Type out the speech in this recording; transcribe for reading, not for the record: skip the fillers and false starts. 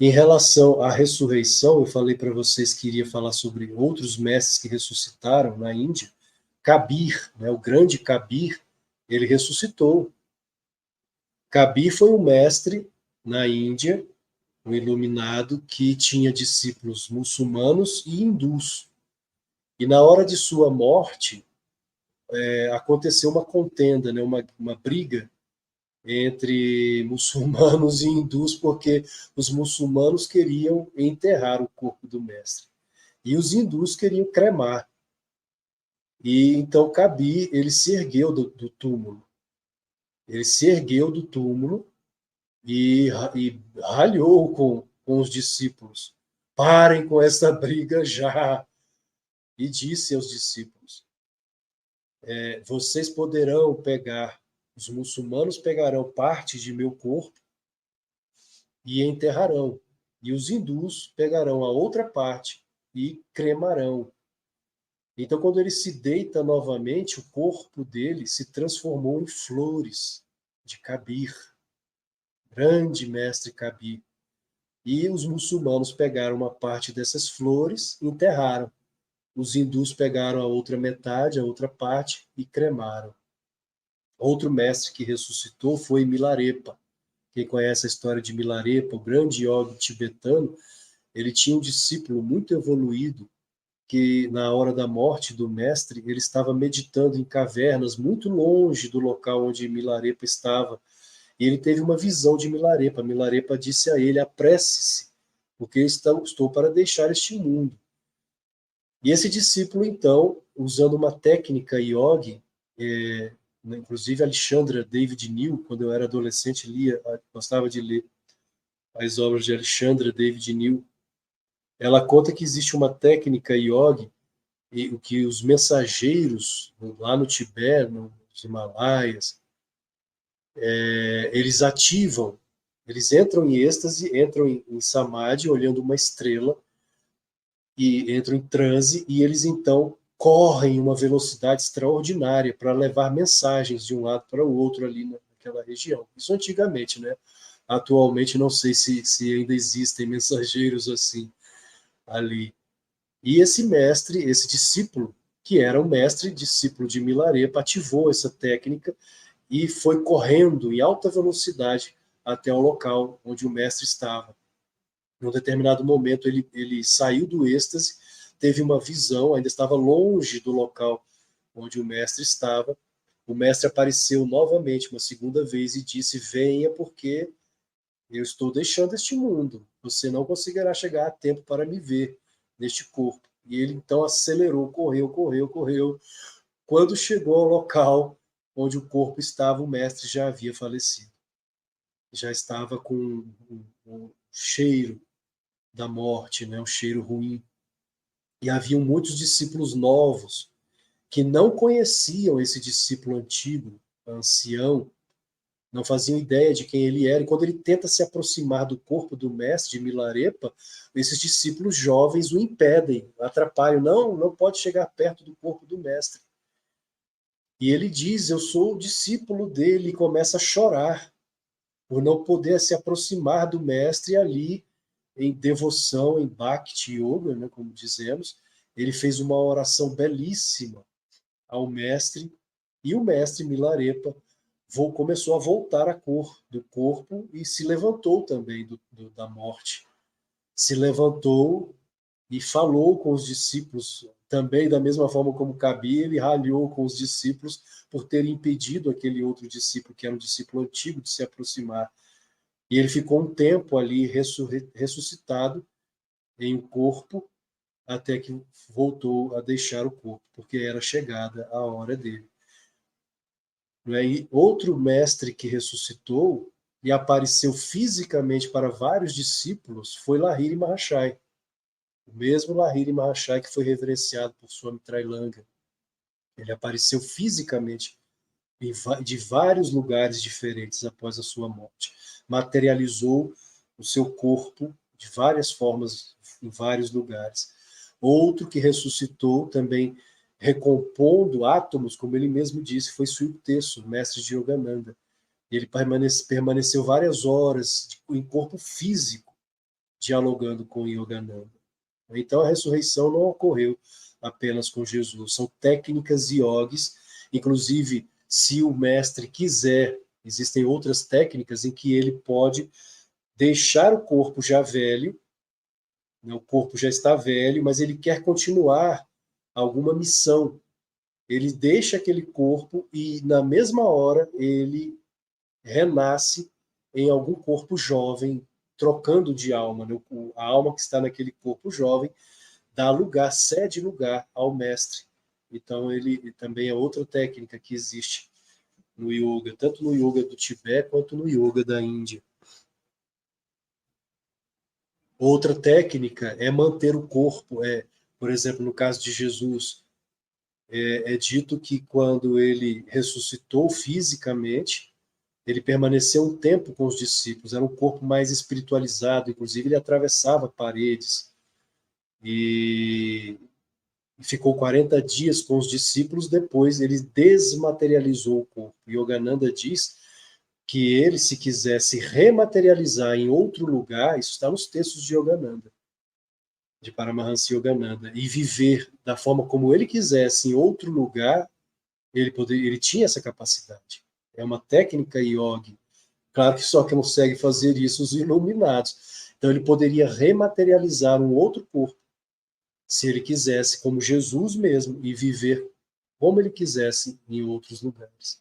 Em relação à ressurreição, eu falei para vocês que iria falar sobre outros mestres que ressuscitaram na Índia. Kabir, né, o grande Kabir, ele ressuscitou. Kabir foi um mestre na Índia, um iluminado que tinha discípulos muçulmanos e hindus. E na hora de sua morte, aconteceu uma contenda, né, uma briga entre muçulmanos e hindus, porque os muçulmanos queriam enterrar o corpo do mestre e os hindus queriam cremar. E então Kabir, ele se ergueu do túmulo. Ele se ergueu do túmulo e ralhou com os discípulos. Parem com essa briga já. E disse aos discípulos: vocês poderão pegar, os muçulmanos pegarão parte de meu corpo e enterrarão, e os hindus pegarão a outra parte e cremarão. Então, quando ele se deita novamente, o corpo dele se transformou em flores de Kabir, grande mestre Kabir. E os muçulmanos pegaram uma parte dessas flores e enterraram. Os hindus pegaram a outra metade, a outra parte, e cremaram. Outro mestre que ressuscitou foi Milarepa. Quem conhece a história de Milarepa, o grande yogi tibetano, ele tinha um discípulo muito evoluído, que na hora da morte do mestre, ele estava meditando em cavernas muito longe do local onde Milarepa estava. E ele teve uma visão de Milarepa. Milarepa disse a ele: apresse-se, porque estou para deixar este mundo. E esse discípulo, então, usando uma técnica yogi, inclusive Alexandra David New, quando eu era adolescente, gostava de ler as obras de Alexandra David New. Ela conta que existe uma técnica yogi e o que os mensageiros lá no Tibete, nos Himalaias, eles ativam, eles entram em êxtase, entram em samadhi, olhando uma estrela, e entram em transe, e eles então correm em uma velocidade extraordinária para levar mensagens de um lado para o outro ali naquela região. Isso antigamente, né? Atualmente não sei se ainda existem mensageiros assim ali. E esse mestre, esse discípulo, que era um mestre, discípulo de Milarepa, ativou essa técnica e foi correndo em alta velocidade até o local onde o mestre estava. Num determinado momento, ele saiu do êxtase, teve uma visão, ainda estava longe do local onde o mestre estava. O mestre apareceu novamente, uma segunda vez, e disse: venha, porque eu estou deixando este mundo. Você não conseguirá chegar a tempo para me ver neste corpo. E ele então acelerou, correu, correu, correu. Quando chegou ao local onde o corpo estava, o mestre já havia falecido. Já estava com um cheiro da morte, né? Um cheiro ruim. E haviam muitos discípulos novos que não conheciam esse discípulo antigo, ancião, não faziam ideia de quem ele era. E quando ele tenta se aproximar do corpo do mestre de Milarepa, esses discípulos jovens o impedem, atrapalham. Não, não pode chegar perto do corpo do mestre. E ele diz: eu sou o discípulo dele, e começa a chorar por não poder se aproximar do mestre ali em devoção, em Bhakti Yoga, né, como dizemos. Ele fez uma oração belíssima ao mestre, e o mestre Milarepa começou a voltar a cor do corpo e se levantou também da morte. Se levantou e falou com os discípulos, também da mesma forma como cabia, ele ralhou com os discípulos por terem impedido aquele outro discípulo, que era um discípulo antigo, de se aproximar. E ele ficou um tempo ali ressuscitado em um corpo, até que voltou a deixar o corpo, porque era chegada a hora dele. E outro mestre que ressuscitou e apareceu fisicamente para vários discípulos foi Lahiri Mahashaya. O mesmo Lahiri Mahashaya que foi reverenciado por Swami Trailanga. Ele apareceu fisicamente de vários lugares diferentes após a sua morte. Materializou o seu corpo de várias formas em vários lugares. Outro que ressuscitou também recompondo átomos, como ele mesmo disse, foi Suyukteso, mestre de Yogananda. Ele permaneceu várias horas em corpo físico, dialogando com Yogananda. Então, a ressurreição não ocorreu apenas com Jesus, são técnicas yogis, inclusive, se o mestre quiser, existem outras técnicas em que ele pode deixar o corpo já velho, né, o corpo já está velho, mas ele quer continuar alguma missão. Ele deixa aquele corpo e, na mesma hora, ele renasce em algum corpo jovem, trocando de alma. Né? A alma que está naquele corpo jovem dá lugar, cede lugar ao mestre. Então, ele também é outra técnica que existe no yoga, tanto no yoga do Tibete quanto no yoga da Índia. Outra técnica é manter o corpo. Por exemplo, no caso de Jesus, é dito que quando ele ressuscitou fisicamente, ele permaneceu um tempo com os discípulos, era um corpo mais espiritualizado, inclusive ele atravessava paredes e ficou 40 dias com os discípulos, depois ele desmaterializou o corpo. Yogananda diz que ele, se quisesse rematerializar em outro lugar, isso está nos textos de Yogananda, de Paramahansa Yogananda, e viver da forma como ele quisesse em outro lugar, ele tinha essa capacidade. É uma técnica yogi. Claro que só consegue fazer isso os iluminados. Então ele poderia rematerializar um outro corpo, se ele quisesse, como Jesus mesmo, e viver como ele quisesse em outros lugares.